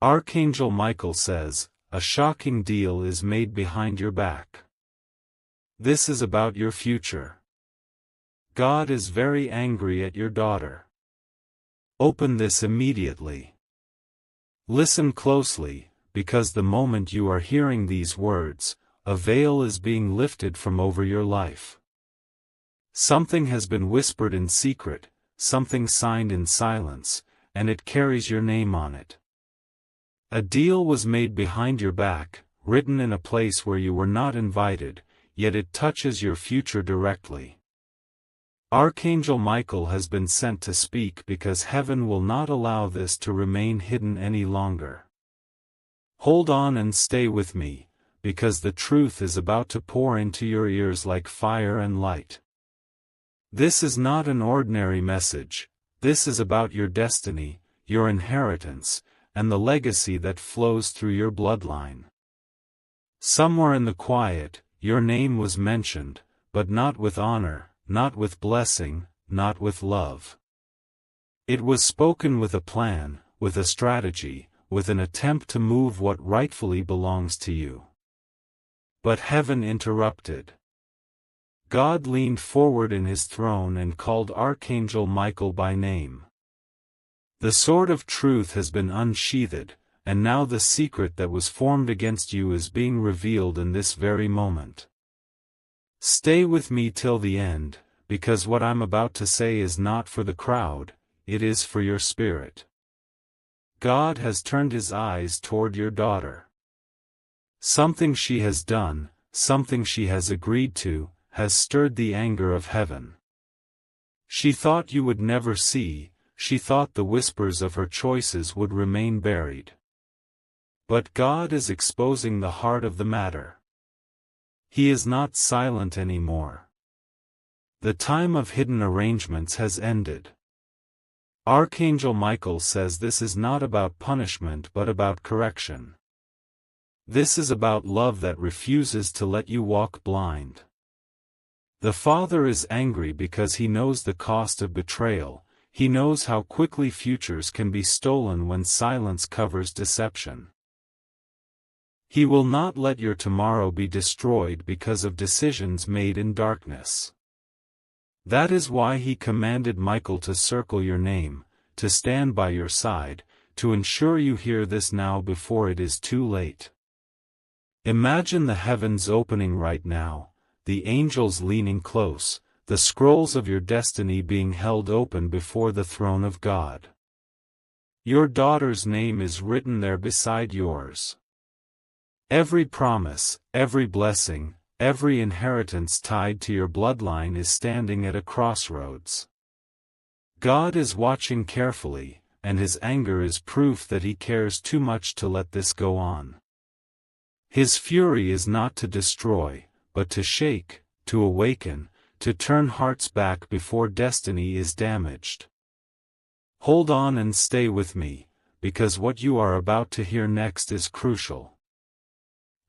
Archangel Michael says, a shocking deal is made behind your back. This is about your future. God is very angry at your daughter. Open this immediately. Listen closely, because the moment you are hearing these words, a veil is being lifted from over your life. Something has been whispered in secret, something signed in silence, and it carries your name on it. A deal was made behind your back, written in a place where you were not invited, yet it touches your future directly. Archangel Michael has been sent to speak because heaven will not allow this to remain hidden any longer. Hold on and stay with me, because the truth is about to pour into your ears like fire and light. This is not an ordinary message, this is about your destiny, your inheritance, and the legacy that flows through your bloodline. Somewhere in the quiet, your name was mentioned, but not with honor, not with blessing, not with love. It was spoken with a plan, with a strategy, with an attempt to move what rightfully belongs to you. But heaven interrupted. God leaned forward in his throne and called Archangel Michael by name. The sword of truth has been unsheathed, and now the secret that was formed against you is being revealed in this very moment. Stay with me till the end, because what I'm about to say is not for the crowd, it is for your spirit. God has turned his eyes toward your daughter. Something she has done, something she has agreed to, has stirred the anger of heaven. She thought you would never see, she thought the whispers of her choices would remain buried. But God is exposing the heart of the matter. He is not silent anymore. The time of hidden arrangements has ended. Archangel Michael says this is not about punishment but about correction. This is about love that refuses to let you walk blind. The Father is angry because he knows the cost of betrayal, he knows how quickly futures can be stolen when silence covers deception. He will not let your tomorrow be destroyed because of decisions made in darkness. That is why he commanded Michael to circle your name, to stand by your side, to ensure you hear this now before it is too late. Imagine the heavens opening right now, the angels leaning close, the scrolls of your destiny being held open before the throne of God. Your daughter's name is written there beside yours. Every promise, every blessing, every inheritance tied to your bloodline is standing at a crossroads. God is watching carefully, and his anger is proof that he cares too much to let this go on. His fury is not to destroy, but to shake, to awaken, to turn hearts back before destiny is damaged. Hold on and stay with me, because what you are about to hear next is crucial.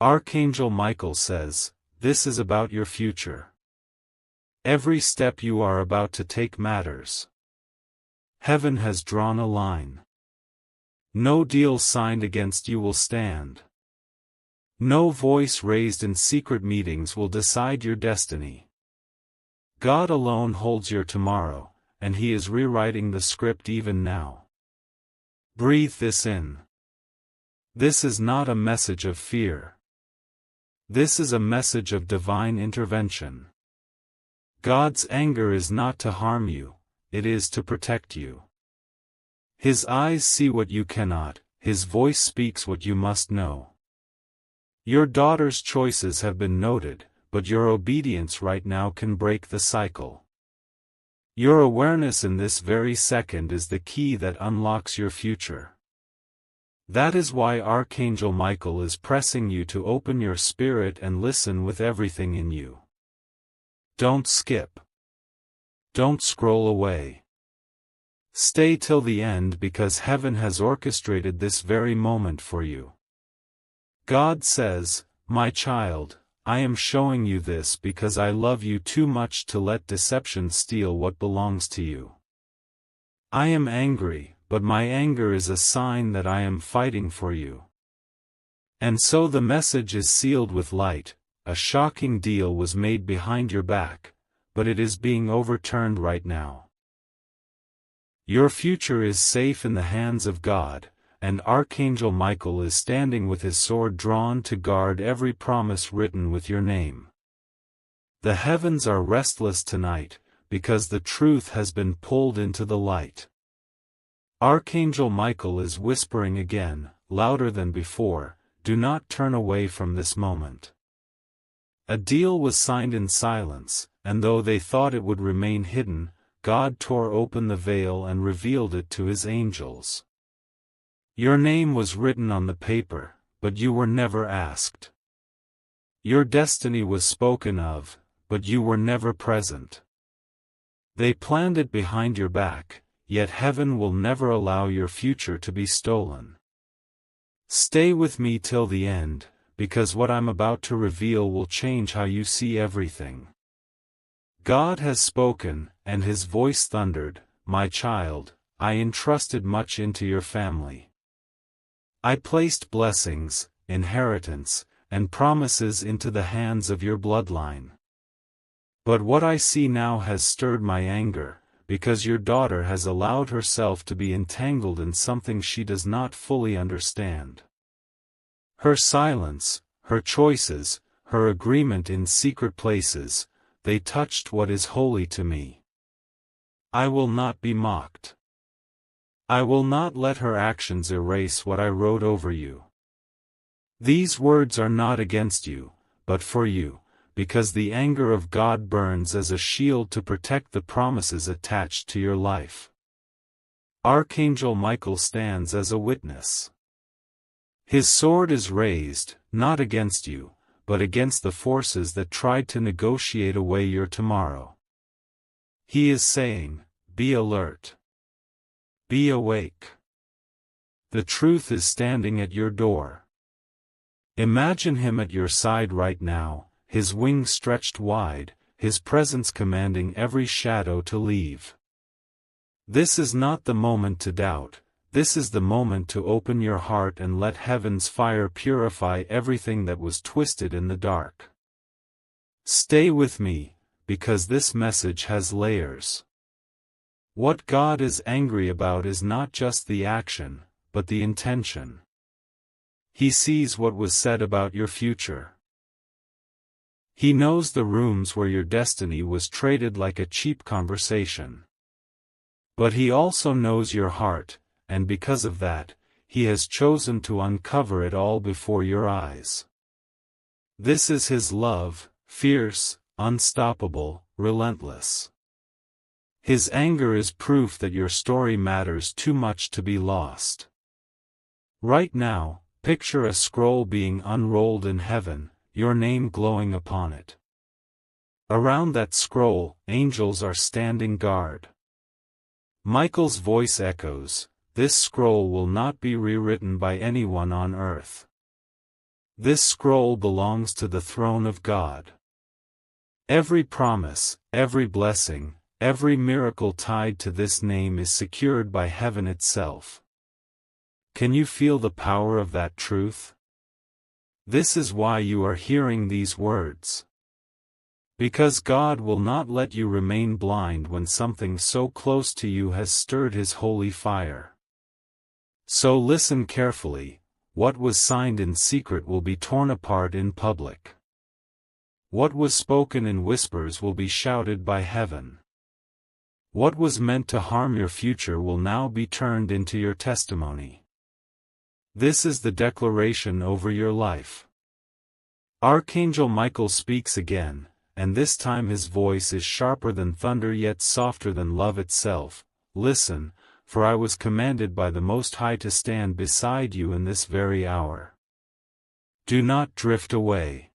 Archangel Michael says, this is about your future. Every step you are about to take matters. Heaven has drawn a line. No deal signed against you will stand. No voice raised in secret meetings will decide your destiny. God alone holds your tomorrow, and he is rewriting the script even now. Breathe this in. This is not a message of fear. This is a message of divine intervention. God's anger is not to harm you, it is to protect you. His eyes see what you cannot, his voice speaks what you must know. Your daughter's choices have been noted, but your obedience right now can break the cycle. Your awareness in this very second is the key that unlocks your future. That is why Archangel Michael is pressing you to open your spirit and listen with everything in you. Don't skip. Don't scroll away. Stay till the end because heaven has orchestrated this very moment for you. God says, my child, I am showing you this because I love you too much to let deception steal what belongs to you. I am angry, but my anger is a sign that I am fighting for you. And so the message is sealed with light. A shocking deal was made behind your back, but it is being overturned right now. Your future is safe in the hands of God, and Archangel Michael is standing with his sword drawn to guard every promise written with your name. The heavens are restless tonight, because the truth has been pulled into the light. Archangel Michael is whispering again, louder than before, do not turn away from this moment. A deal was signed in silence, and though they thought it would remain hidden, God tore open the veil and revealed it to his angels. Your name was written on the paper, but you were never asked. Your destiny was spoken of, but you were never present. They planned it behind your back, yet heaven will never allow your future to be stolen. Stay with me till the end, because what I'm about to reveal will change how you see everything. God has spoken, and his voice thundered, my child, I entrusted much into your family. I placed blessings, inheritance, and promises into the hands of your bloodline. But what I see now has stirred my anger, because your daughter has allowed herself to be entangled in something she does not fully understand. Her silence, her choices, her agreement in secret places, they touched what is holy to me. I will not be mocked. I will not let her actions erase what I wrote over you. These words are not against you, but for you, because the anger of God burns as a shield to protect the promises attached to your life. Archangel Michael stands as a witness. His sword is raised, not against you, but against the forces that tried to negotiate away your tomorrow. He is saying, be alert. Be awake. The truth is standing at your door. Imagine him at your side right now, his wings stretched wide, his presence commanding every shadow to leave. This is not the moment to doubt, this is the moment to open your heart and let heaven's fire purify everything that was twisted in the dark. Stay with me, because this message has layers. What God is angry about is not just the action, but the intention. He sees what was said about your future. He knows the rooms where your destiny was traded like a cheap conversation. But he also knows your heart, and because of that, he has chosen to uncover it all before your eyes. This is his love, fierce, unstoppable, relentless. His anger is proof that your story matters too much to be lost. Right now, picture a scroll being unrolled in heaven, your name glowing upon it. Around that scroll, angels are standing guard. Michael's voice echoes, this scroll will not be rewritten by anyone on earth. This scroll belongs to the throne of God. Every promise, every blessing, every miracle tied to this name is secured by heaven itself. Can you feel the power of that truth? This is why you are hearing these words. Because God will not let you remain blind when something so close to you has stirred his holy fire. So listen carefully, what was signed in secret will be torn apart in public. What was spoken in whispers will be shouted by heaven. What was meant to harm your future will now be turned into your testimony. This is the declaration over your life. Archangel Michael speaks again, and this time his voice is sharper than thunder yet softer than love itself. Listen, for I was commanded by the Most High to stand beside you in this very hour. Do not drift away.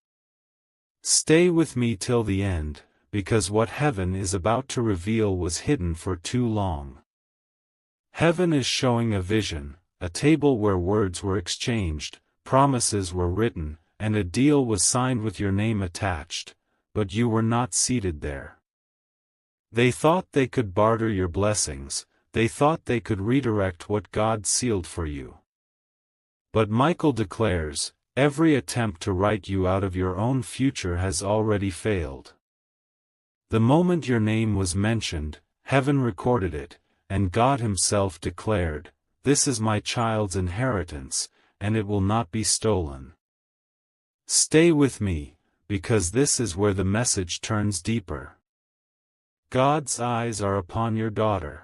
Stay with me till the end, because what heaven is about to reveal was hidden for too long. Heaven is showing a vision, a table where words were exchanged, promises were written, and a deal was signed with your name attached, but you were not seated there. They thought they could barter your blessings, they thought they could redirect what God sealed for you. But Michael declares, every attempt to write you out of your own future has already failed. The moment your name was mentioned, heaven recorded it, and God himself declared, "This is my child's inheritance, and it will not be stolen." Stay with me, because this is where the message turns deeper. God's eyes are upon your daughter.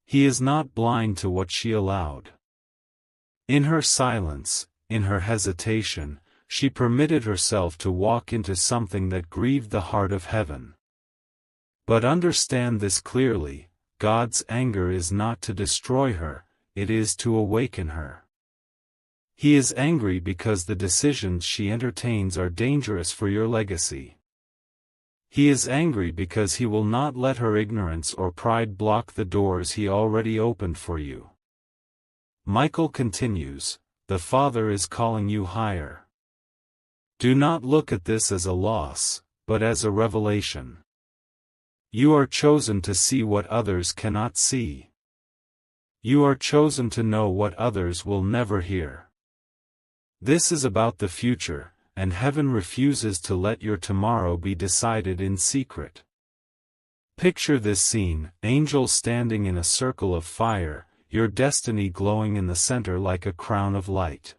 He is not blind to what she allowed. In her silence, in her hesitation, she permitted herself to walk into something that grieved the heart of heaven. But understand this clearly, God's anger is not to destroy her, it is to awaken her. He is angry because the decisions she entertains are dangerous for your legacy. He is angry because he will not let her ignorance or pride block the doors he already opened for you. Michael continues, the Father is calling you higher. Do not look at this as a loss, but as a revelation. You are chosen to see what others cannot see. You are chosen to know what others will never hear. This is about the future, and heaven refuses to let your tomorrow be decided in secret. Picture this scene, angels standing in a circle of fire, your destiny glowing in the center like a crown of light.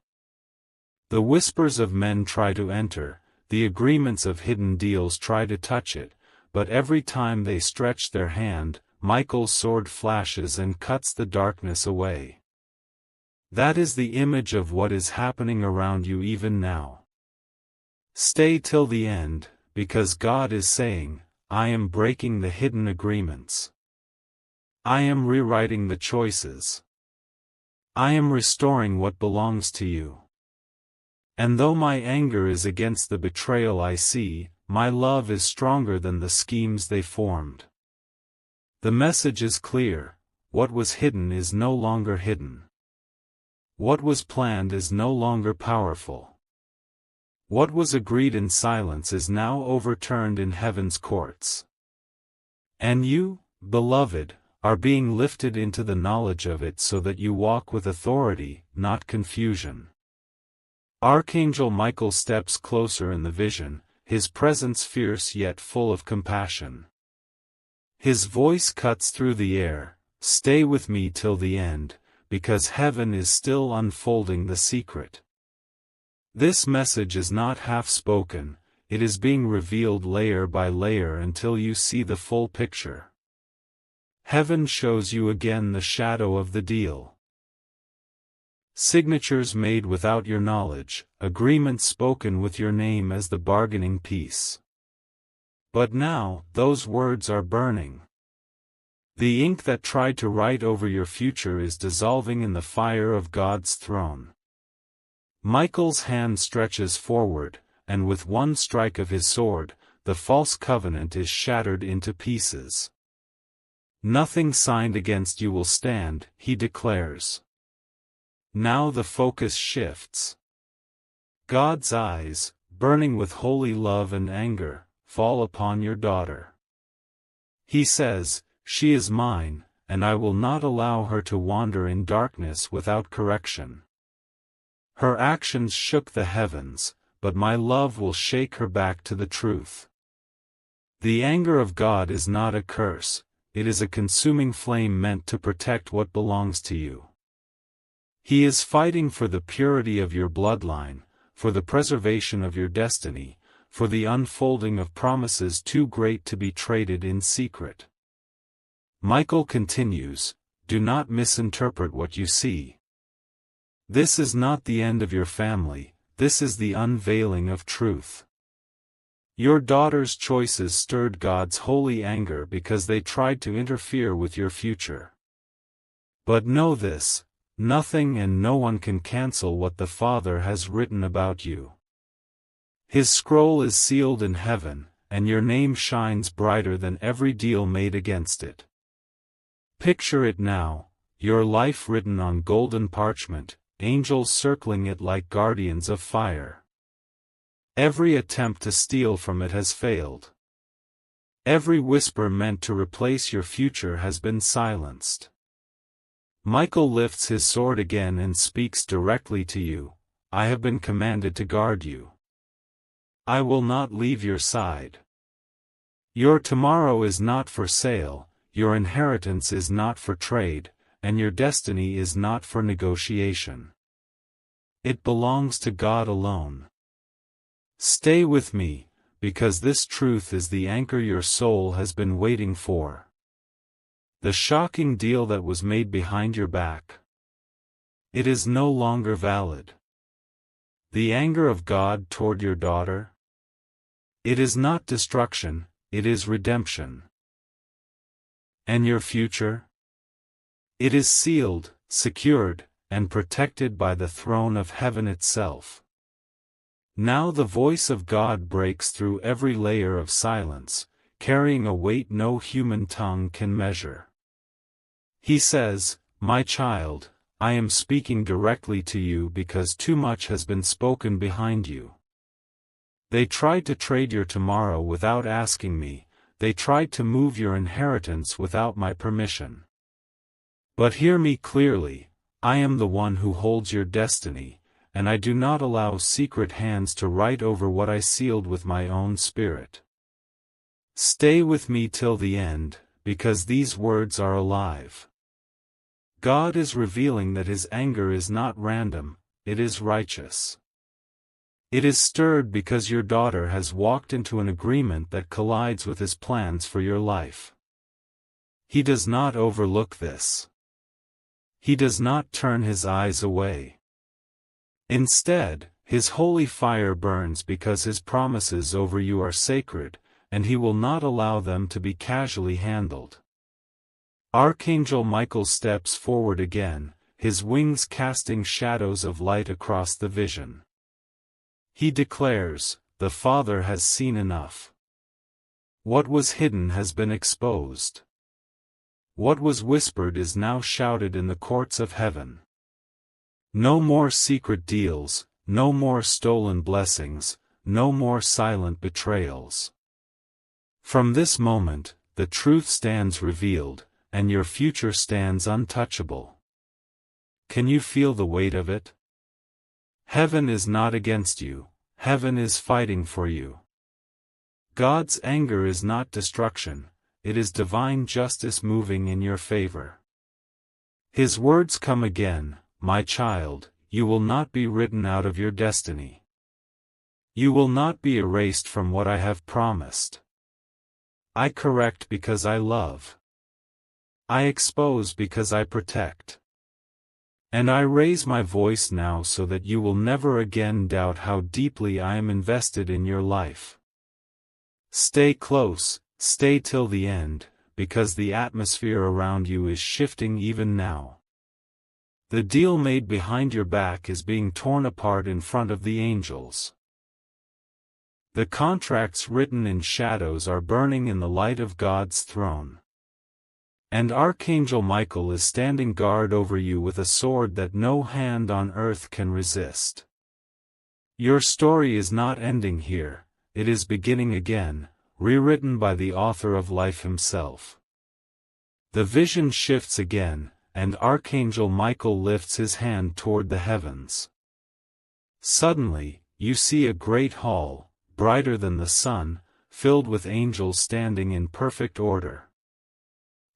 The whispers of men try to enter, the agreements of hidden deals try to touch it, but every time they stretch their hand, Michael's sword flashes and cuts the darkness away. That is the image of what is happening around you even now. Stay till the end, because God is saying, I am breaking the hidden agreements. I am rewriting the choices. I am restoring what belongs to you. And though my anger is against the betrayal I see, my love is stronger than the schemes they formed. The message is clear, what was hidden is no longer hidden. What was planned is no longer powerful. What was agreed in silence is now overturned in heaven's courts. And you, beloved, are being lifted into the knowledge of it so that you walk with authority, not confusion. Archangel Michael steps closer in the vision, his presence fierce yet full of compassion. His voice cuts through the air, stay with me till the end, because heaven is still unfolding the secret. This message is not half-spoken, it is being revealed layer by layer until you see the full picture. Heaven shows you again the shadow of the deal. Signatures made without your knowledge, agreements spoken with your name as the bargaining piece. But now, those words are burning. The ink that tried to write over your future is dissolving in the fire of God's throne. Michael's hand stretches forward, and with one strike of his sword, the false covenant is shattered into pieces. Nothing signed against you will stand, he declares. Now the focus shifts. God's eyes, burning with holy love and anger, fall upon your daughter. He says, she is mine, and I will not allow her to wander in darkness without correction. Her actions shook the heavens, but my love will shake her back to the truth. The anger of God is not a curse, it is a consuming flame meant to protect what belongs to you. He is fighting for the purity of your bloodline, for the preservation of your destiny, for the unfolding of promises too great to be traded in secret. Michael continues, do not misinterpret what you see. This is not the end of your family, this is the unveiling of truth. Your daughter's choices stirred God's holy anger because they tried to interfere with your future. But know this, nothing and no one can cancel what the Father has written about you. His scroll is sealed in heaven, and your name shines brighter than every deal made against it. Picture it now, your life written on golden parchment, angels circling it like guardians of fire. Every attempt to steal from it has failed. Every whisper meant to replace your future has been silenced. Michael lifts his sword again and speaks directly to you. I have been commanded to guard you. I will not leave your side. Your tomorrow is not for sale, your inheritance is not for trade, and your destiny is not for negotiation. It belongs to God alone. Stay with me, because this truth is the anchor your soul has been waiting for. The shocking deal that was made behind your back. It is no longer valid. The anger of God toward your daughter? It is not destruction, it is redemption. And your future? It is sealed, secured, and protected by the throne of heaven itself. Now the voice of God breaks through every layer of silence, carrying a weight no human tongue can measure. He says, "My child, I am speaking directly to you because too much has been spoken behind you. They tried to trade your tomorrow without asking me, they tried to move your inheritance without my permission. But hear me clearly, I am the one who holds your destiny, and I do not allow secret hands to write over what I sealed with my own spirit. Stay with me till the end, because these words are alive." God is revealing that his anger is not random, it is righteous. It is stirred because your daughter has walked into an agreement that collides with his plans for your life. He does not overlook this. He does not turn his eyes away. Instead, his holy fire burns because his promises over you are sacred, and he will not allow them to be casually handled. Archangel Michael steps forward again, his wings casting shadows of light across the vision. He declares, "The Father has seen enough. What was hidden has been exposed. What was whispered is now shouted in the courts of heaven. No more secret deals, no more stolen blessings, no more silent betrayals. From this moment, the truth stands revealed, and your future stands untouchable." Can you feel the weight of it? Heaven is not against you, heaven is fighting for you. God's anger is not destruction, it is divine justice moving in your favor. His words come again, "My child, you will not be written out of your destiny. You will not be erased from what I have promised. I correct because I love. I expose because I protect. And I raise my voice now so that you will never again doubt how deeply I am invested in your life. Stay close, stay till the end, because the atmosphere around you is shifting even now. The deal made behind your back is being torn apart in front of the angels. The contracts written in shadows are burning in the light of God's throne. And Archangel Michael is standing guard over you with a sword that no hand on earth can resist. Your story is not ending here, it is beginning again, rewritten by the author of life himself. The vision shifts again, and Archangel Michael lifts his hand toward the heavens. Suddenly, you see a great hall, brighter than the sun, filled with angels standing in perfect order.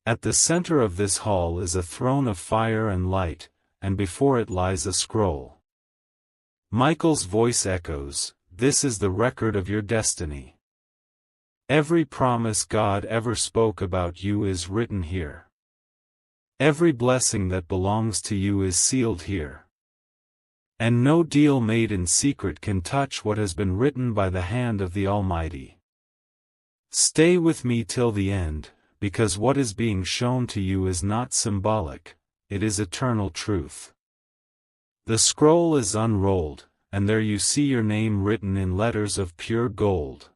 At the center of this hall is a throne of fire and light, and before it lies a scroll. Michael's voice echoes, "This is the record of your destiny. Every promise God ever spoke about you is written here. Every blessing that belongs to you is sealed here. And no deal made in secret can touch what has been written by the hand of the Almighty. Stay with me till the end, because what is being shown to you is not symbolic, it is eternal truth." The scroll is unrolled, and there you see your name written in letters of pure gold.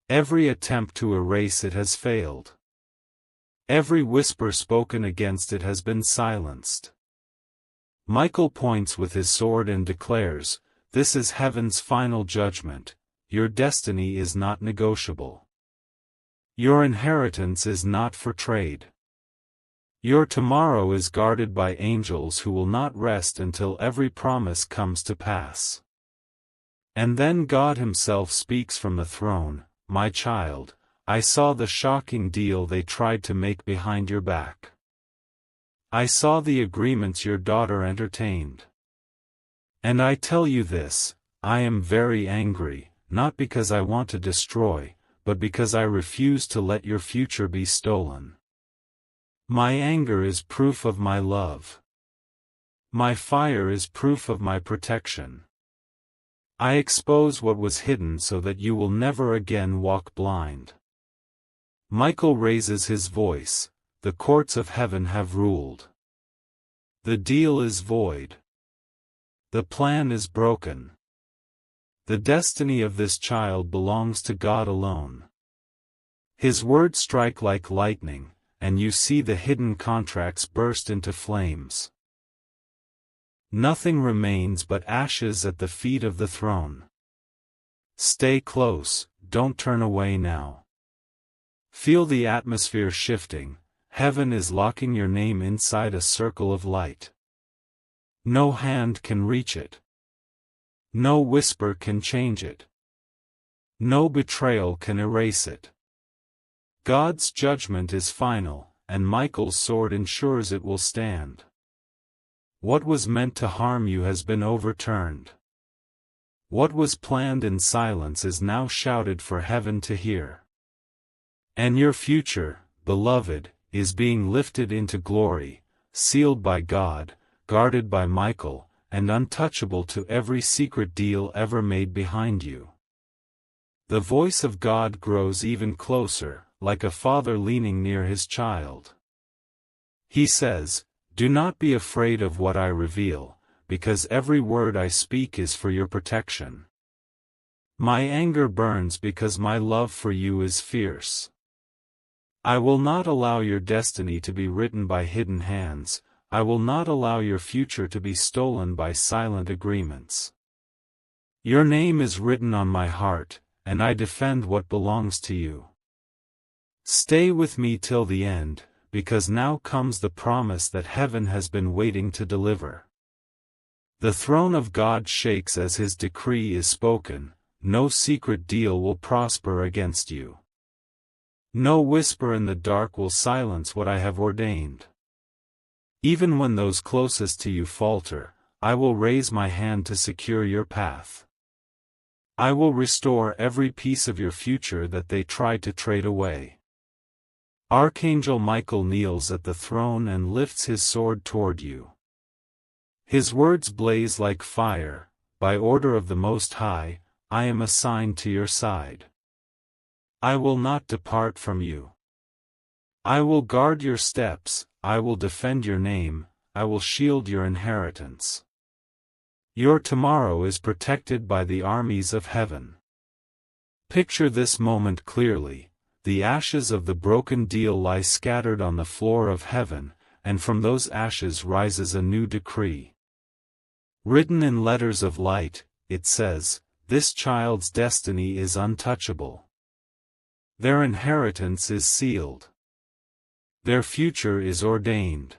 Every attempt to erase it has failed. Every whisper spoken against it has been silenced. Michael points with his sword and declares, "This is heaven's final judgment, your destiny is not negotiable. Your inheritance is not for trade. Your tomorrow is guarded by angels who will not rest until every promise comes to pass. And then God Himself speaks from the throne, "My child, I saw the shocking deal they tried to make behind your back. I saw the agreements your daughter entertained. And I tell you this, I am very angry, not because I want to destroy, but because I refuse to let your future be stolen. My anger is proof of my love. My fire is proof of my protection. I expose what was hidden so that you will never again walk blind." Michael raises his voice, "The courts of heaven have ruled. The deal is void. The plan is broken. The destiny of this child belongs to God alone. His words strike like lightning, and you see the hidden contracts burst into flames. Nothing remains but ashes at the feet of the throne. Stay close, don't turn away now. Feel the atmosphere shifting, heaven is locking your name inside a circle of light. No hand can reach it. No whisper can change it. No betrayal can erase it. God's judgment is final, and Michael's sword ensures it will stand. What was meant to harm you has been overturned. What was planned in silence is now shouted for heaven to hear. And your future, beloved, is being lifted into glory, sealed by God, guarded by Michael, and untouchable to every secret deal ever made behind you. The voice of God grows even closer, like a father leaning near his child. He says, "Do not be afraid of what I reveal, because every word I speak is for your protection. My anger burns because my love for you is fierce. I will not allow your destiny to be written by hidden hands, I will not allow your future to be stolen by silent agreements. Your name is written on my heart, and I defend what belongs to you. Stay with me till the end, because now comes the promise that heaven has been waiting to deliver." The throne of God shakes as His decree is spoken, no secret deal will prosper against you. No whisper in the dark will silence what I have ordained. Even when those closest to you falter, I will raise my hand to secure your path. I will restore every piece of your future that they tried to trade away. Archangel Michael kneels at the throne and lifts his sword toward you. His words blaze like fire, "By order of the Most High, I am assigned to your side. I will not depart from you. I will guard your steps, I will defend your name, I will shield your inheritance. Your tomorrow is protected by the armies of heaven." Picture this moment clearly. The ashes of the broken deal lie scattered on the floor of heaven, and from those ashes rises a new decree. Written in letters of light, it says, "This child's destiny is untouchable. Their inheritance is sealed. Their future is ordained."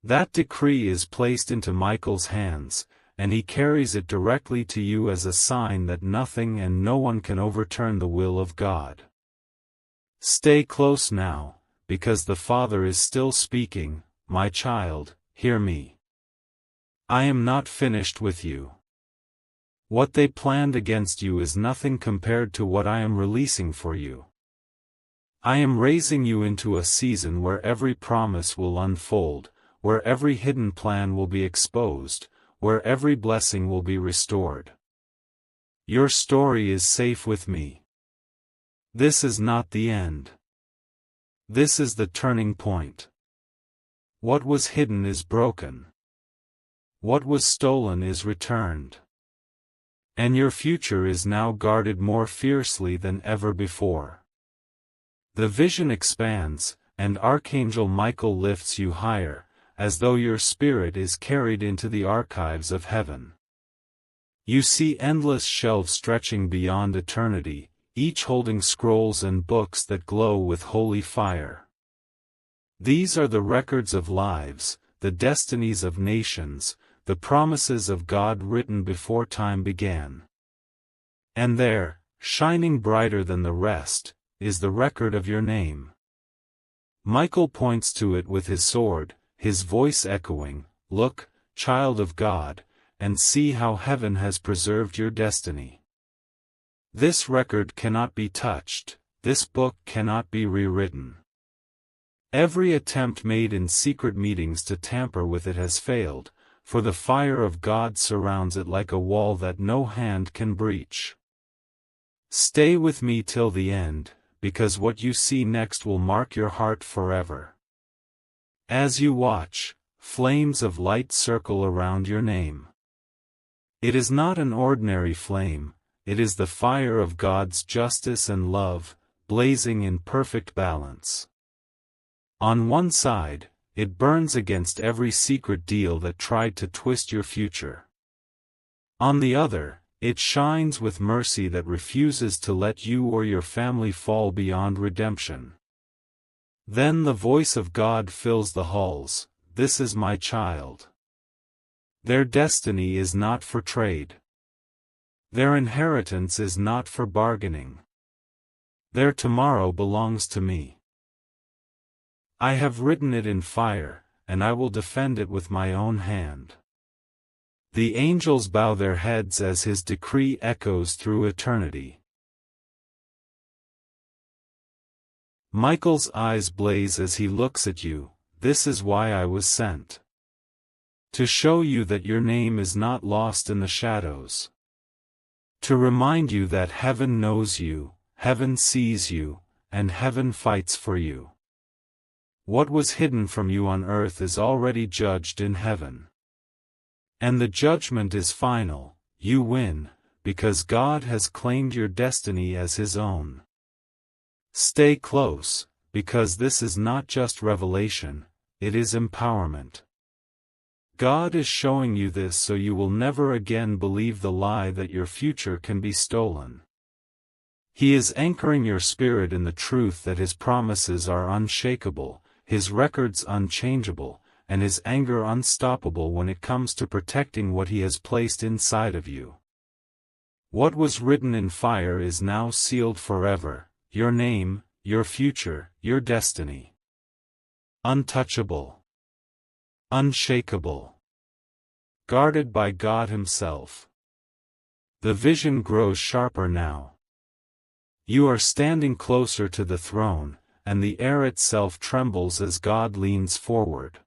That decree is placed into Michael's hands, and he carries it directly to you as a sign that nothing and no one can overturn the will of God. Stay close now, because the Father is still speaking, "My child, hear me. I am not finished with you. What they planned against you is nothing compared to what I am releasing for you. I am raising you into a season where every promise will unfold, where every hidden plan will be exposed, where every blessing will be restored. Your story is safe with me. This is not the end. This is the turning point. What was hidden is broken. What was stolen is returned. And your future is now guarded more fiercely than ever before." The vision expands, and Archangel Michael lifts you higher, as though your spirit is carried into the archives of heaven. You see endless shelves stretching beyond eternity, each holding scrolls and books that glow with holy fire. These are the records of lives, the destinies of nations, the promises of God written before time began. And there, shining brighter than the rest, is the record of your name. Michael points to it with his sword, his voice echoing, "Look, child of God, and see how heaven has preserved your destiny. This record cannot be touched, this book cannot be rewritten. Every attempt made in secret meetings to tamper with it has failed, for the fire of God surrounds it like a wall that no hand can breach. Stay with me till the end, because what you see next will mark your heart forever." As you watch, flames of light circle around your name. It is not an ordinary flame, it is the fire of God's justice and love, blazing in perfect balance. On one side, it burns against every secret deal that tried to twist your future. On the other, it shines with mercy that refuses to let you or your family fall beyond redemption. Then the voice of God fills the halls, "This is my child. Their destiny is not for trade. Their inheritance is not for bargaining. Their tomorrow belongs to me. I have written it in fire, and I will defend it with my own hand." The angels bow their heads as his decree echoes through eternity. Michael's eyes blaze as he looks at you. "This is why I was sent. To show you that your name is not lost in the shadows. To remind you that heaven knows you, heaven sees you, and heaven fights for you. What was hidden from you on earth is already judged in heaven. And the judgment is final, you win, because God has claimed your destiny as His own. Stay close, because this is not just revelation, it is empowerment. God is showing you this so you will never again believe the lie that your future can be stolen. He is anchoring your spirit in the truth that His promises are unshakable, His records unchangeable, and His anger unstoppable when it comes to protecting what He has placed inside of you. What was written in fire is now sealed forever, your name, your future, your destiny. Untouchable. Unshakable. Guarded by God Himself. The vision grows sharper now. You are standing closer to the throne, and the air itself trembles as God leans forward.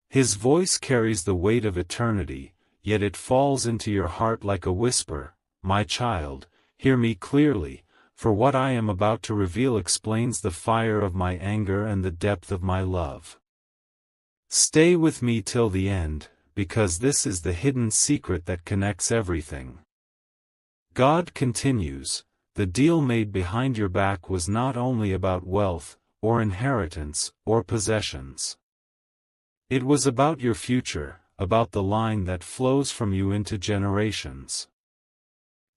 His voice carries the weight of eternity, yet it falls into your heart like a whisper, "My child, hear me clearly, for what I am about to reveal explains the fire of my anger and the depth of my love. Stay with me till the end, because this is the hidden secret that connects everything." God continues, "The deal made behind your back was not only about wealth, or inheritance, or possessions. It was about your future, about the line that flows from you into generations.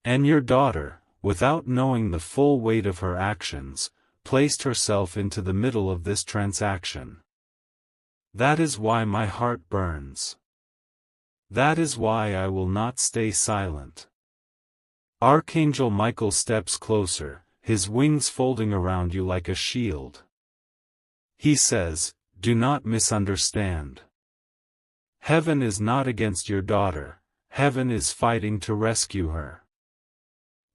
And your daughter, without knowing the full weight of her actions, placed herself into the middle of this transaction. That is why my heart burns. That is why I will not stay silent." Archangel Michael steps closer, his wings folding around you like a shield. He says, "Do not misunderstand. Heaven is not against your daughter, heaven is fighting to rescue her.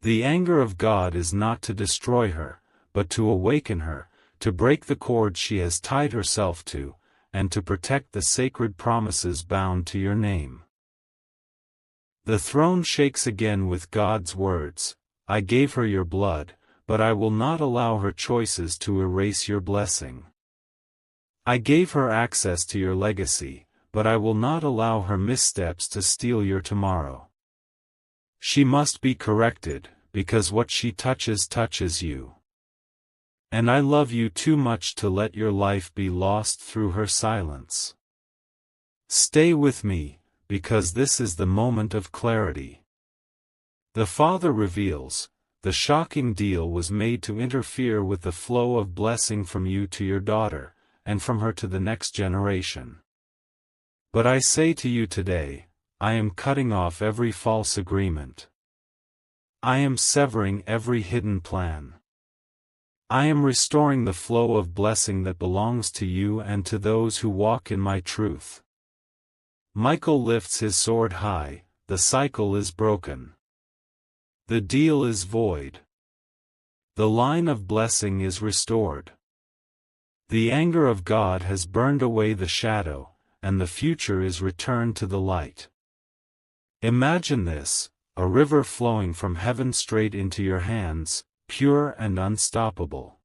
The anger of God is not to destroy her, but to awaken her, to break the cord she has tied herself to, and to protect the sacred promises bound to your name." The throne shakes again with God's words, "I gave her your blood, but I will not allow her choices to erase your blessing. I gave her access to your legacy, but I will not allow her missteps to steal your tomorrow. She must be corrected, because what she touches touches you. And I love you too much to let your life be lost through her silence. Stay with me, because this is the moment of clarity." The Father reveals, the shocking deal was made to interfere with the flow of blessing from you to your daughter, and from her to the next generation. But I say to you today, I am cutting off every false agreement. I am severing every hidden plan. I am restoring the flow of blessing that belongs to you and to those who walk in my truth. Michael lifts his sword high, the cycle is broken. The deal is void. The line of blessing is restored. The anger of God has burned away the shadow, and the future is returned to the light. Imagine this, a river flowing from heaven straight into your hands, pure and unstoppable.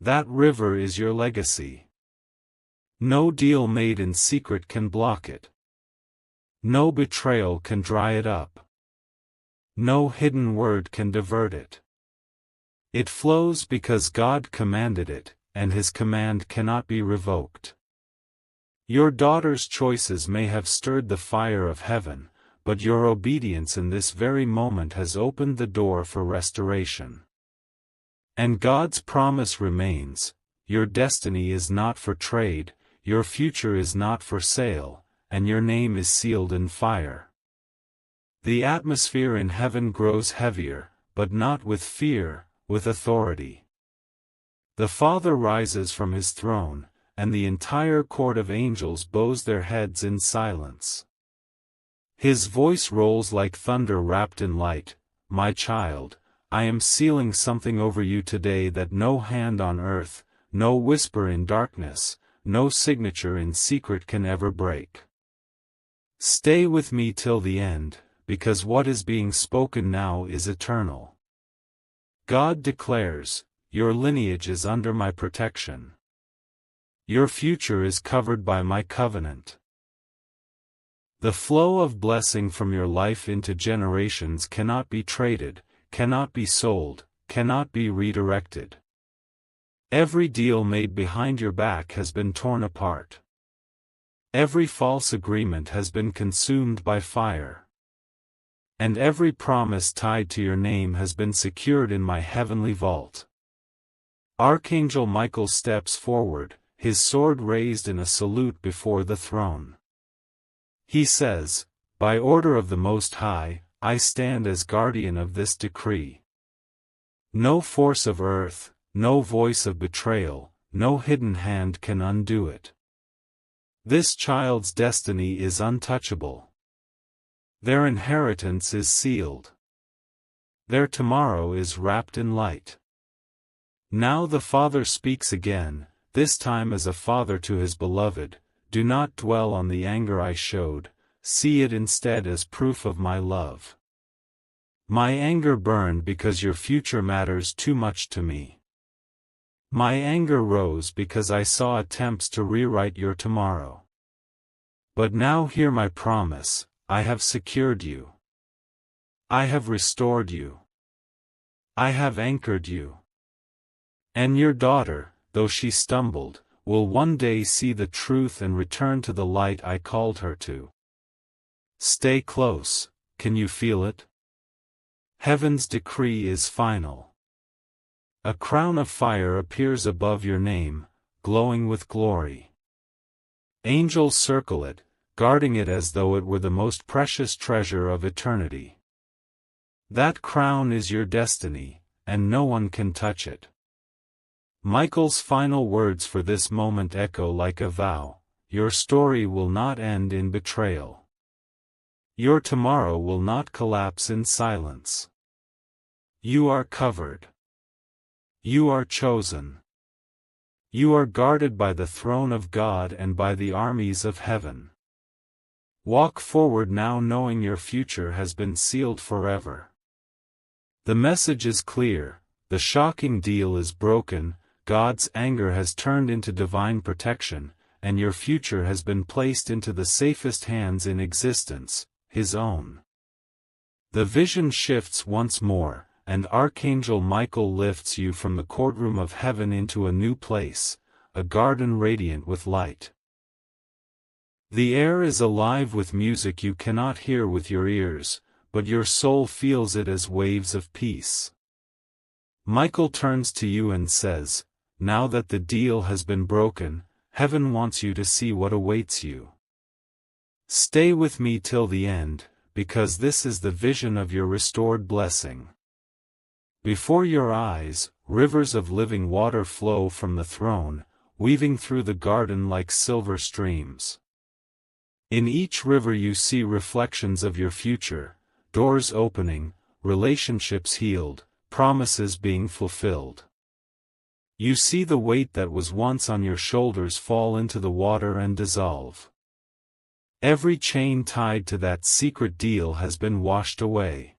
That river is your legacy. No deal made in secret can block it. No betrayal can dry it up. No hidden word can divert it. It flows because God commanded it, and His command cannot be revoked. Your daughter's choices may have stirred the fire of heaven, but your obedience in this very moment has opened the door for restoration. And God's promise remains, your destiny is not for trade, your future is not for sale, and your name is sealed in fire. The atmosphere in heaven grows heavier, but not with fear, with authority. The Father rises from His throne, and the entire court of angels bows their heads in silence. His voice rolls like thunder wrapped in light. My child, I am sealing something over you today that no hand on earth, no whisper in darkness, no signature in secret can ever break. Stay with me till the end, because what is being spoken now is eternal. God declares, your lineage is under my protection. Your future is covered by my covenant. The flow of blessing from your life into generations cannot be traded, cannot be sold, cannot be redirected. Every deal made behind your back has been torn apart. Every false agreement has been consumed by fire. And every promise tied to your name has been secured in my heavenly vault. Archangel Michael steps forward, his sword raised in a salute before the throne. He says, by order of the Most High, I stand as guardian of this decree. No force of earth, no voice of betrayal, no hidden hand can undo it. This child's destiny is untouchable. Their inheritance is sealed. Their tomorrow is wrapped in light. Now the Father speaks again, this time as a father to his beloved. Do not dwell on the anger I showed, see it instead as proof of my love. My anger burned because your future matters too much to me. My anger rose because I saw attempts to rewrite your tomorrow. But now hear my promise, I have secured you. I have restored you. I have anchored you. And your daughter, though she stumbled, will one day see the truth and return to the light I called her to. Stay close, can you feel it? Heaven's decree is final. A crown of fire appears above your name, glowing with glory. Angels circle it, guarding it as though it were the most precious treasure of eternity. That crown is your destiny, and no one can touch it. Michael's final words for this moment echo like a vow, your story will not end in betrayal. Your tomorrow will not collapse in silence. You are covered. You are chosen. You are guarded by the throne of God and by the armies of heaven. Walk forward now knowing your future has been sealed forever. The message is clear, the shocking deal is broken, God's anger has turned into divine protection, and your future has been placed into the safest hands in existence, His own. The vision shifts once more, and Archangel Michael lifts you from the courtroom of heaven into a new place, a garden radiant with light. The air is alive with music you cannot hear with your ears, but your soul feels it as waves of peace. Michael turns to you and says, "Now that the deal has been broken, heaven wants you to see what awaits you. Stay with me till the end, because this is the vision of your restored blessing." Before your eyes, rivers of living water flow from the throne, weaving through the garden like silver streams. In each river you see reflections of your future, doors opening, relationships healed, promises being fulfilled. You see the weight that was once on your shoulders fall into the water and dissolve. Every chain tied to that secret deal has been washed away.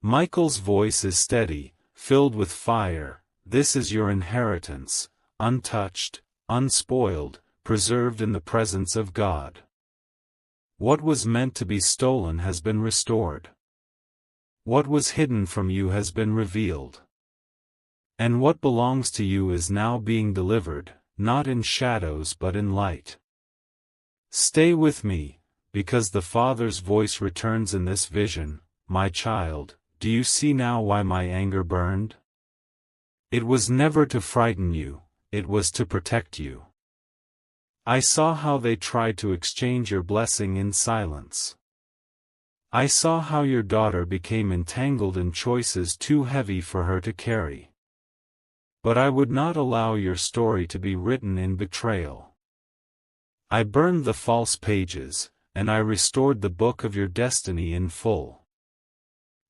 Michael's voice is steady, filled with fire. This is your inheritance, untouched, unspoiled, preserved in the presence of God. What was meant to be stolen has been restored. What was hidden from you has been revealed. And what belongs to you is now being delivered, not in shadows but in light. Stay with me, because the Father's voice returns in this vision. My child, do you see now why my anger burned? It was never to frighten you, it was to protect you. I saw how they tried to exchange your blessing in silence. I saw how your daughter became entangled in choices too heavy for her to carry. But I would not allow your story to be written in betrayal. I burned the false pages, and I restored the book of your destiny in full.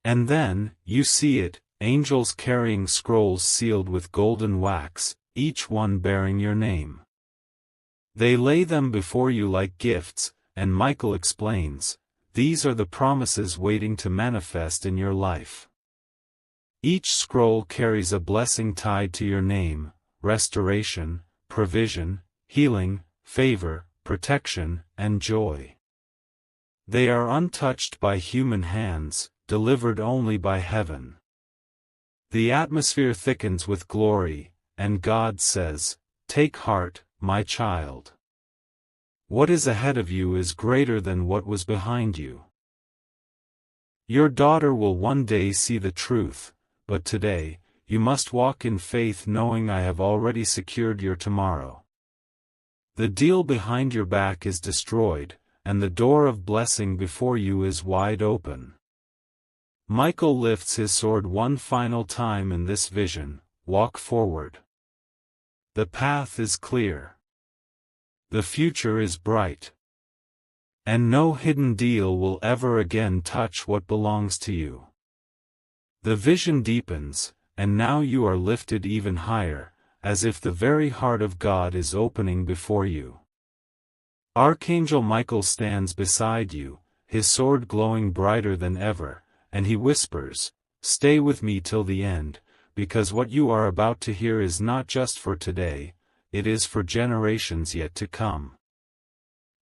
And then, you see it, angels carrying scrolls sealed with golden wax, each one bearing your name. They lay them before you like gifts, and Michael explains, these are the promises waiting to manifest in your life. Each scroll carries a blessing tied to your name: restoration, provision, healing, favor, protection, and joy. They are untouched by human hands, delivered only by heaven. The atmosphere thickens with glory, and God says, "Take heart, my child. What is ahead of you is greater than what was behind you." Your daughter will one day see the truth, but today, you must walk in faith knowing I have already secured your tomorrow. The deal behind your back is destroyed, and the door of blessing before you is wide open. Michael lifts his sword one final time in this vision. Walk forward. The path is clear. The future is bright. And no hidden deal will ever again touch what belongs to you. The vision deepens, and now you are lifted even higher, as if the very heart of God is opening before you. Archangel Michael stands beside you, his sword glowing brighter than ever, and he whispers, "Stay with me till the end, because what you are about to hear is not just for today, it is for generations yet to come."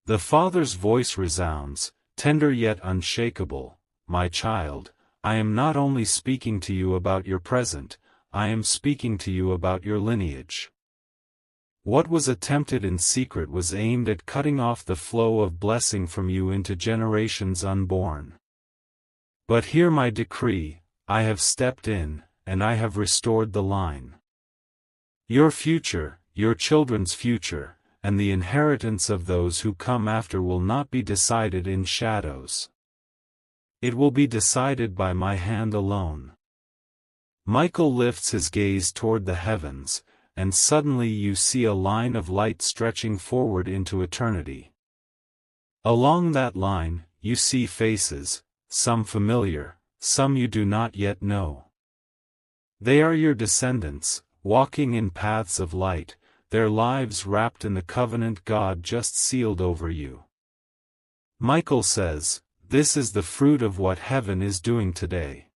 The Father's voice resounds, tender yet unshakable, "My child, I am not only speaking to you about your present, I am speaking to you about your lineage. What was attempted in secret was aimed at cutting off the flow of blessing from you into generations unborn. But hear my decree, I have stepped in, and I have restored the line. Your future, your children's future, and the inheritance of those who come after will not be decided in shadows. It will be decided by my hand alone." Michael lifts his gaze toward the heavens, and suddenly you see a line of light stretching forward into eternity. Along that line, you see faces, some familiar, some you do not yet know. They are your descendants, walking in paths of light, their lives wrapped in the covenant God just sealed over you. Michael says, "This is the fruit of what heaven is doing today."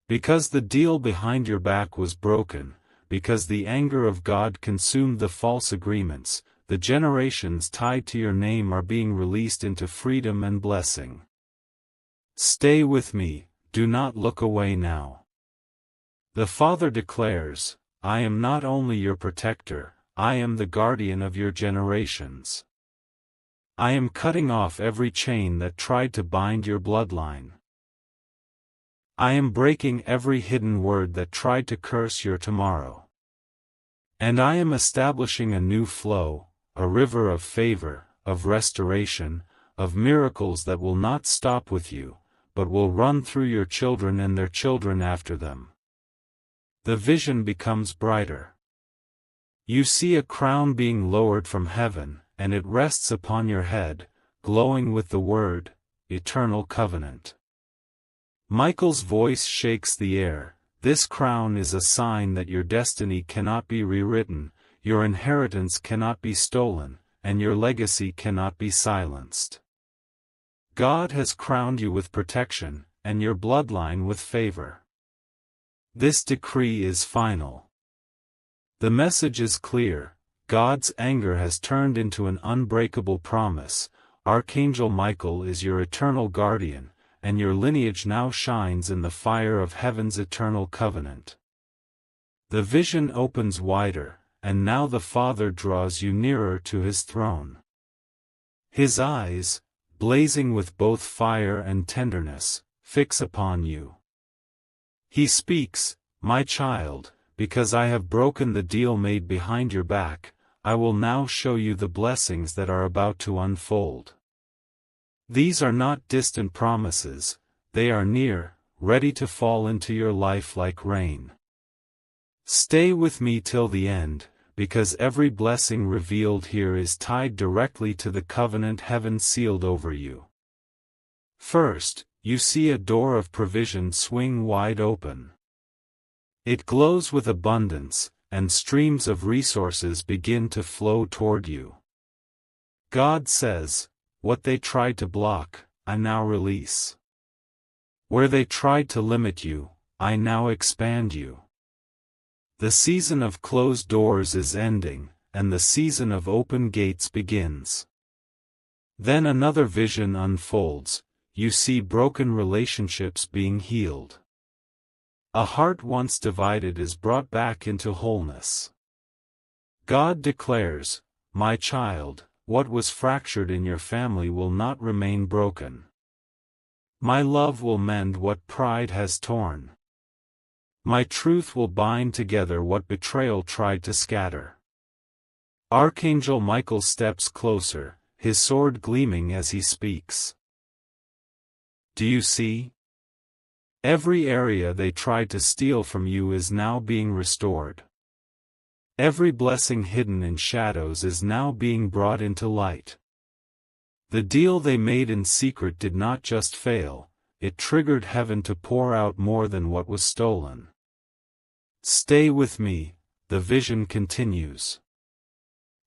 Because the deal behind your back was broken, because the anger of God consumed the false agreements, the generations tied to your name are being released into freedom and blessing. Stay with me, do not look away now. The Father declares, "I am not only your protector, I am the guardian of your generations." I am cutting off every chain that tried to bind your bloodline. I am breaking every hidden word that tried to curse your tomorrow. And I am establishing a new flow, a river of favor, of restoration, of miracles that will not stop with you, but will run through your children and their children after them. The vision becomes brighter. You see a crown being lowered from heaven, and it rests upon your head, glowing with the word, Eternal Covenant. Michael's voice shakes the air. This crown is a sign that your destiny cannot be rewritten, your inheritance cannot be stolen, and your legacy cannot be silenced. God has crowned you with protection, and your bloodline with favor. This decree is final. The message is clear. God's anger has turned into an unbreakable promise. Archangel Michael is your eternal guardian, and your lineage now shines in the fire of heaven's eternal covenant. The vision opens wider, and now the Father draws you nearer to his throne. His eyes, blazing with both fire and tenderness, fix upon you. He speaks, "My child, because I have broken the deal made behind your back, I will now show you the blessings that are about to unfold. These are not distant promises, they are near, ready to fall into your life like rain. Stay with me till the end, because every blessing revealed here is tied directly to the covenant heaven sealed over you." First, you see a door of provision swing wide open. It glows with abundance, and streams of resources begin to flow toward you. God says, "What they tried to block, I now release. Where they tried to limit you, I now expand you." The season of closed doors is ending, and the season of open gates begins. Then another vision unfolds. You see broken relationships being healed. A heart once divided is brought back into wholeness. God declares, "My child, what was fractured in your family will not remain broken. My love will mend what pride has torn. My truth will bind together what betrayal tried to scatter." Archangel Michael steps closer, his sword gleaming as he speaks. Do you see? Every area they tried to steal from you is now being restored. Every blessing hidden in shadows is now being brought into light. The deal they made in secret did not just fail, it triggered heaven to pour out more than what was stolen. Stay with me, the vision continues.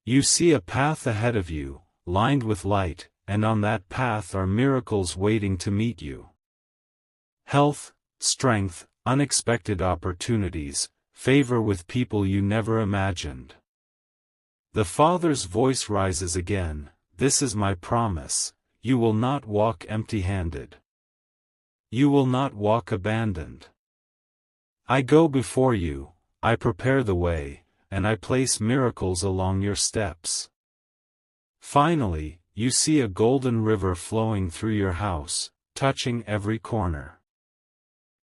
You see a path ahead of you, lined with light, and on that path are miracles waiting to meet you. Health, strength, unexpected opportunities, favor with people you never imagined. The Father's voice rises again, "This is my promise, you will not walk empty-handed. You will not walk abandoned. I go before you, I prepare the way, and I place miracles along your steps." Finally, you see a golden river flowing through your house, touching every corner.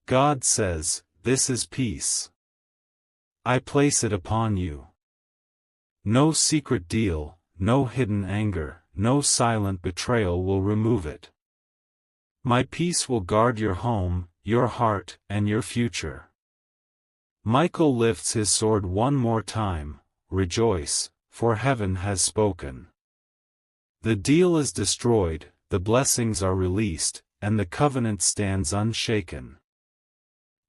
God says, "This is peace. I place it upon you. No secret deal, no hidden anger, no silent betrayal will remove it. My peace will guard your home, your heart, and your future." Michael lifts his sword one more time. Rejoice, for heaven has spoken. The deal is destroyed, the blessings are released, and the covenant stands unshaken.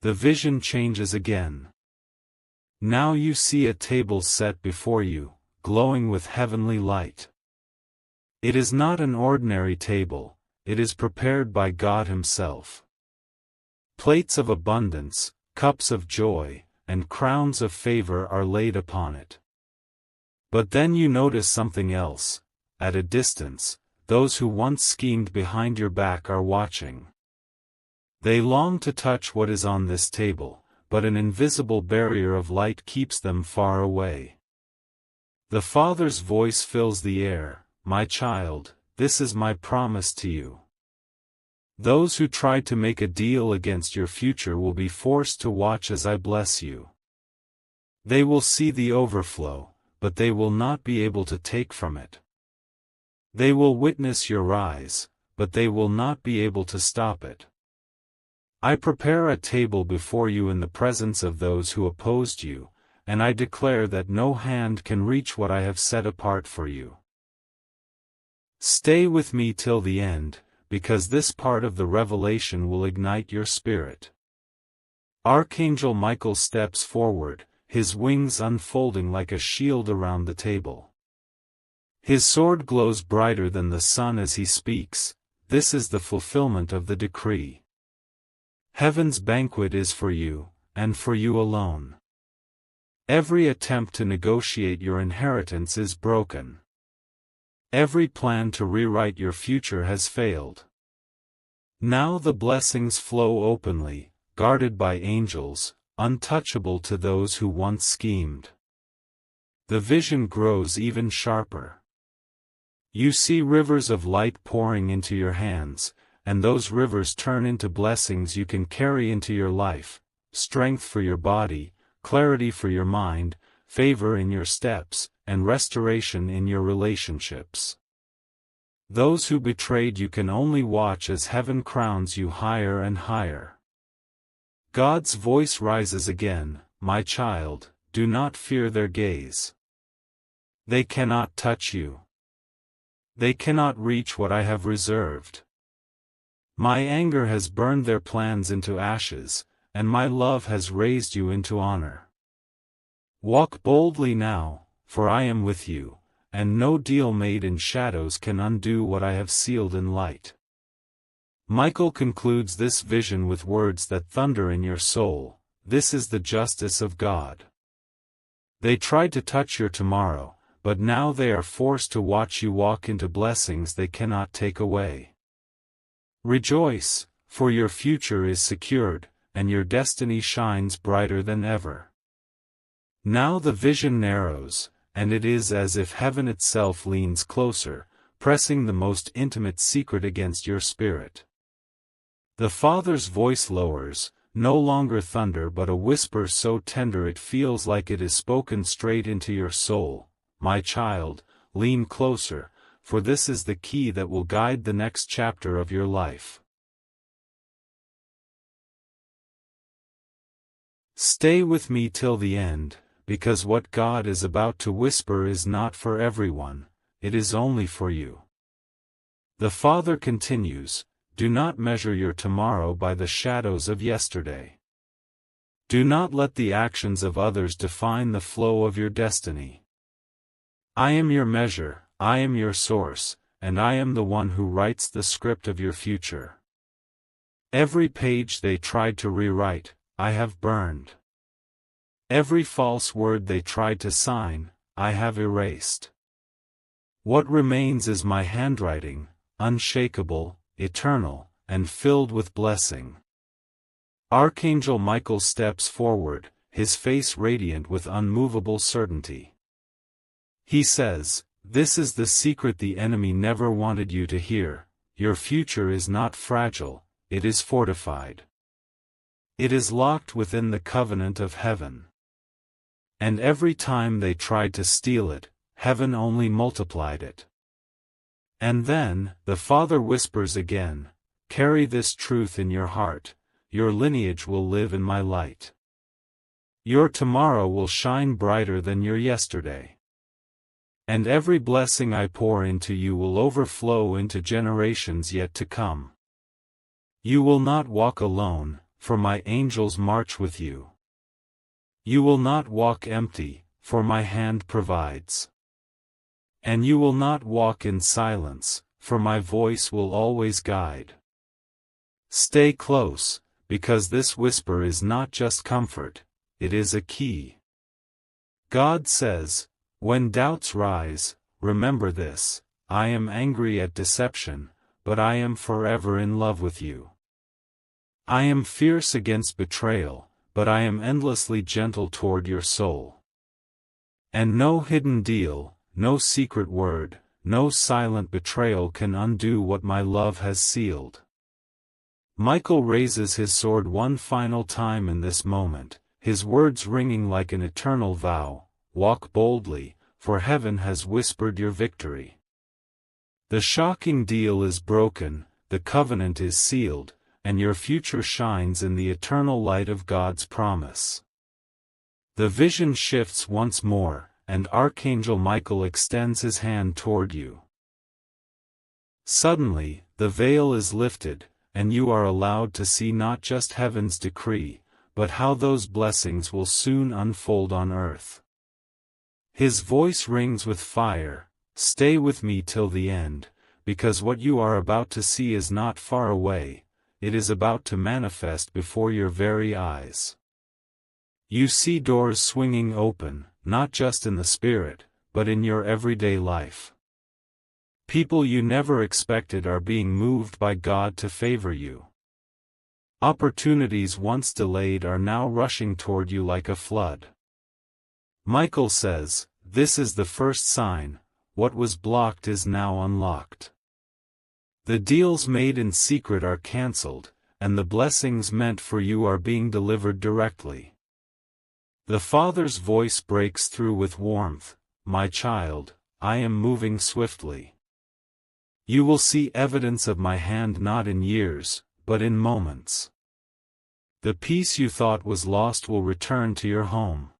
The vision changes again. Now you see a table set before you, glowing with heavenly light. It is not an ordinary table, it is prepared by God Himself. Plates of abundance, cups of joy, and crowns of favor are laid upon it. But then you notice something else. At a distance, those who once schemed behind your back are watching. They long to touch what is on this table, but an invisible barrier of light keeps them far away. The Father's voice fills the air, "My child, this is my promise to you. Those who try to make a deal against your future will be forced to watch as I bless you. They will see the overflow, but they will not be able to take from it. They will witness your rise, but they will not be able to stop it. I prepare a table before you in the presence of those who opposed you, and I declare that no hand can reach what I have set apart for you. Stay with me till the end, because this part of the revelation will ignite your spirit. Archangel Michael steps forward, his wings unfolding like a shield around the table. His sword glows brighter than the sun as he speaks. This is the fulfillment of the decree. Heaven's banquet is for you, and for you alone. Every attempt to negotiate your inheritance is broken. Every plan to rewrite your future has failed. Now the blessings flow openly, guarded by angels, untouchable to those who once schemed. The vision grows even sharper. You see rivers of light pouring into your hands, and those rivers turn into blessings you can carry into your life: strength for your body, clarity for your mind, favor in your steps, and restoration in your relationships. Those who betrayed you can only watch as heaven crowns you higher and higher. God's voice rises again: my child, do not fear their gaze. They cannot touch you. They cannot reach what I have reserved. My anger has burned their plans into ashes, and my love has raised you into honor. Walk boldly now, for I am with you, and no deal made in shadows can undo what I have sealed in light. Michael concludes this vision with words that thunder in your soul: this is the justice of God. They tried to touch your tomorrow, but now they are forced to watch you walk into blessings they cannot take away. Rejoice, for your future is secured, and your destiny shines brighter than ever. Now the vision narrows, and it is as if heaven itself leans closer, pressing the most intimate secret against your spirit. The Father's voice lowers, no longer thunder but a whisper so tender it feels like it is spoken straight into your soul: my child, lean closer, for this is the key that will guide the next chapter of your life. Stay with me till the end, because what God is about to whisper is not for everyone, it is only for you. The Father continues: do not measure your tomorrow by the shadows of yesterday. Do not let the actions of others define the flow of your destiny. I am your measure, I am your source, and I am the one who writes the script of your future. Every page they tried to rewrite, I have burned. Every false word they tried to sign, I have erased. What remains is my handwriting, unshakable, eternal, and filled with blessing. Archangel Michael steps forward, his face radiant with unmovable certainty. He says, this is the secret the enemy never wanted you to hear: your future is not fragile, it is fortified. It is locked within the covenant of heaven. And every time they tried to steal it, heaven only multiplied it. And then, the Father whispers again: carry this truth in your heart, your lineage will live in my light. Your tomorrow will shine brighter than your yesterday. And every blessing I pour into you will overflow into generations yet to come. You will not walk alone, for my angels march with you. You will not walk empty, for my hand provides. And you will not walk in silence, for my voice will always guide. Stay close, because this whisper is not just comfort, it is a key. God says, when doubts rise, remember this: I am angry at deception, but I am forever in love with you. I am fierce against betrayal, but I am endlessly gentle toward your soul. And no hidden deal, no secret word, no silent betrayal can undo what my love has sealed. Michael raises his sword one final time in this moment, his words ringing like an eternal vow, "Walk boldly, for heaven has whispered your victory." The shocking deal is broken, the covenant is sealed, and your future shines in the eternal light of God's promise. The vision shifts once more, and Archangel Michael extends his hand toward you. Suddenly, the veil is lifted, and you are allowed to see not just heaven's decree, but how those blessings will soon unfold on earth. His voice rings with fire, "Stay with me till the end, because what you are about to see is not far away, it is about to manifest before your very eyes." You see doors swinging open, not just in the spirit, but in your everyday life. People you never expected are being moved by God to favor you. Opportunities once delayed are now rushing toward you like a flood. Michael says, "This is the first sign, what was blocked is now unlocked." The deals made in secret are cancelled, and the blessings meant for you are being delivered directly. The Father's voice breaks through with warmth, "My child, I am moving swiftly. You will see evidence of my hand not in years, but in moments. The peace you thought was lost will return to your home.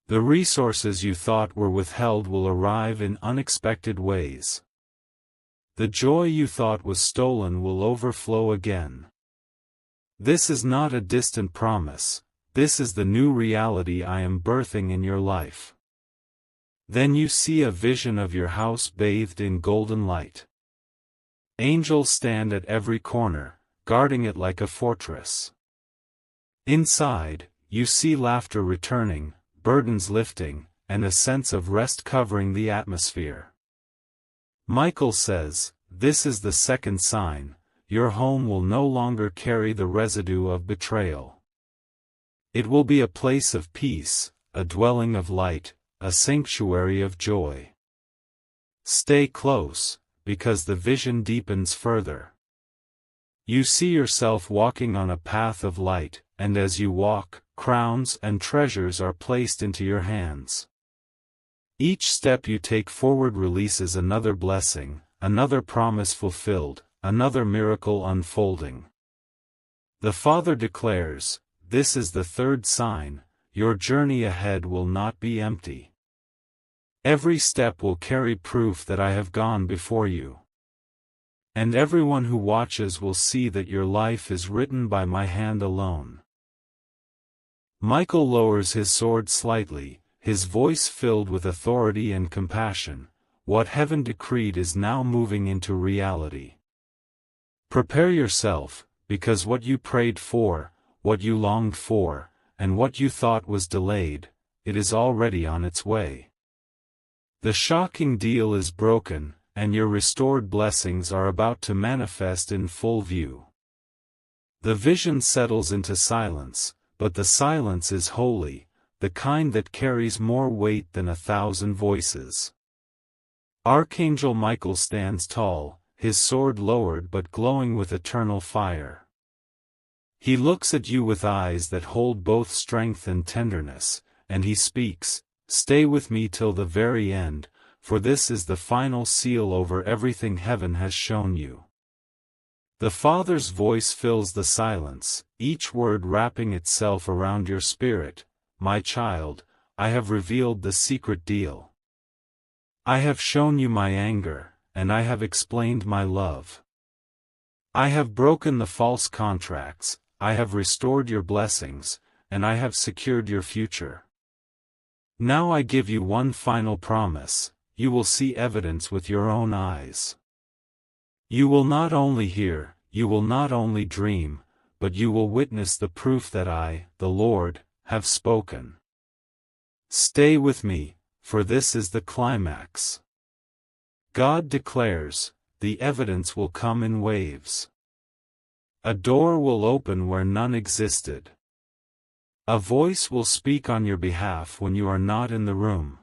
The resources you thought were withheld will arrive in unexpected ways. The joy you thought was stolen will overflow again." This is not a distant promise, this is the new reality I am birthing in your life. Then you see a vision of your house bathed in golden light. Angels stand at every corner, guarding it like a fortress. Inside, you see laughter returning, burdens lifting, and a sense of rest covering the atmosphere. Michael says, "This is the second sign, your home will no longer carry the residue of betrayal. It will be a place of peace, a dwelling of light, a sanctuary of joy." Stay close, because the vision deepens further. You see yourself walking on a path of light, and as you walk, crowns and treasures are placed into your hands. Each step you take forward releases another blessing, another promise fulfilled, another miracle unfolding. The Father declares, "This is the third sign, your journey ahead will not be empty. Every step will carry proof that I have gone before you. And everyone who watches will see that your life is written by my hand alone." Michael lowers his sword slightly, his voice filled with authority and compassion. What heaven decreed is now moving into reality. Prepare yourself, because what you prayed for, what you longed for, and what you thought was delayed, it is already on its way. The shocking deal is broken, and your restored blessings are about to manifest in full view. The vision settles into silence, but the silence is holy, the kind that carries more weight than 1,000 voices. Archangel Michael stands tall, his sword lowered but glowing with eternal fire. He looks at you with eyes that hold both strength and tenderness, and he speaks, "Stay with me till the very end, for this is the final seal over everything heaven has shown you." The Father's voice fills the silence, each word wrapping itself around your spirit. "My child, I have revealed the secret deal. I have shown you my anger, and I have explained my love. I have broken the false contracts, I have restored your blessings, and I have secured your future. Now I give you one final promise, you will see evidence with your own eyes. You will not only hear, you will not only dream, but you will witness the proof that I, the Lord, have spoken. Stay with me, for this is the climax. God declares, the evidence will come in waves. A door will open where none existed. A voice will speak on your behalf when you are not in the room.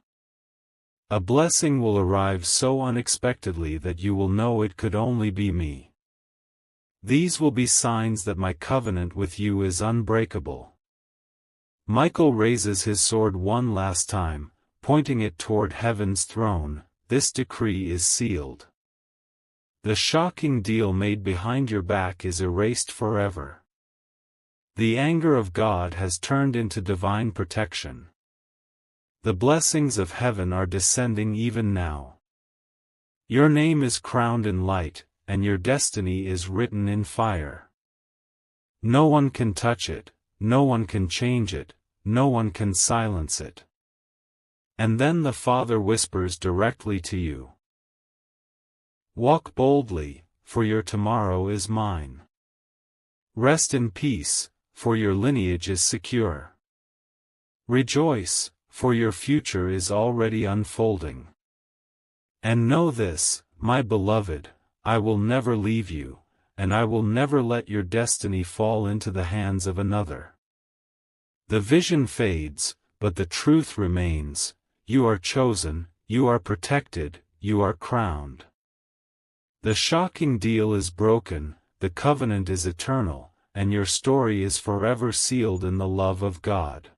A blessing will arrive so unexpectedly that you will know it could only be me. These will be signs that my covenant with you is unbreakable. Michael raises his sword one last time, pointing it toward heaven's throne. This decree is sealed. The shocking deal made behind your back is erased forever. The anger of God has turned into divine protection. The blessings of heaven are descending even now. Your name is crowned in light, and your destiny is written in fire. No one can touch it, no one can change it, no one can silence it. And then the Father whispers directly to you. Walk boldly, for your tomorrow is mine. Rest in peace, for your lineage is secure. Rejoice, for your future is already unfolding. And know this, my beloved, I will never leave you, and I will never let your destiny fall into the hands of another. The vision fades, but the truth remains. You are chosen, you are protected, you are crowned. The shocking deal is broken, the covenant is eternal, and your story is forever sealed in the love of God.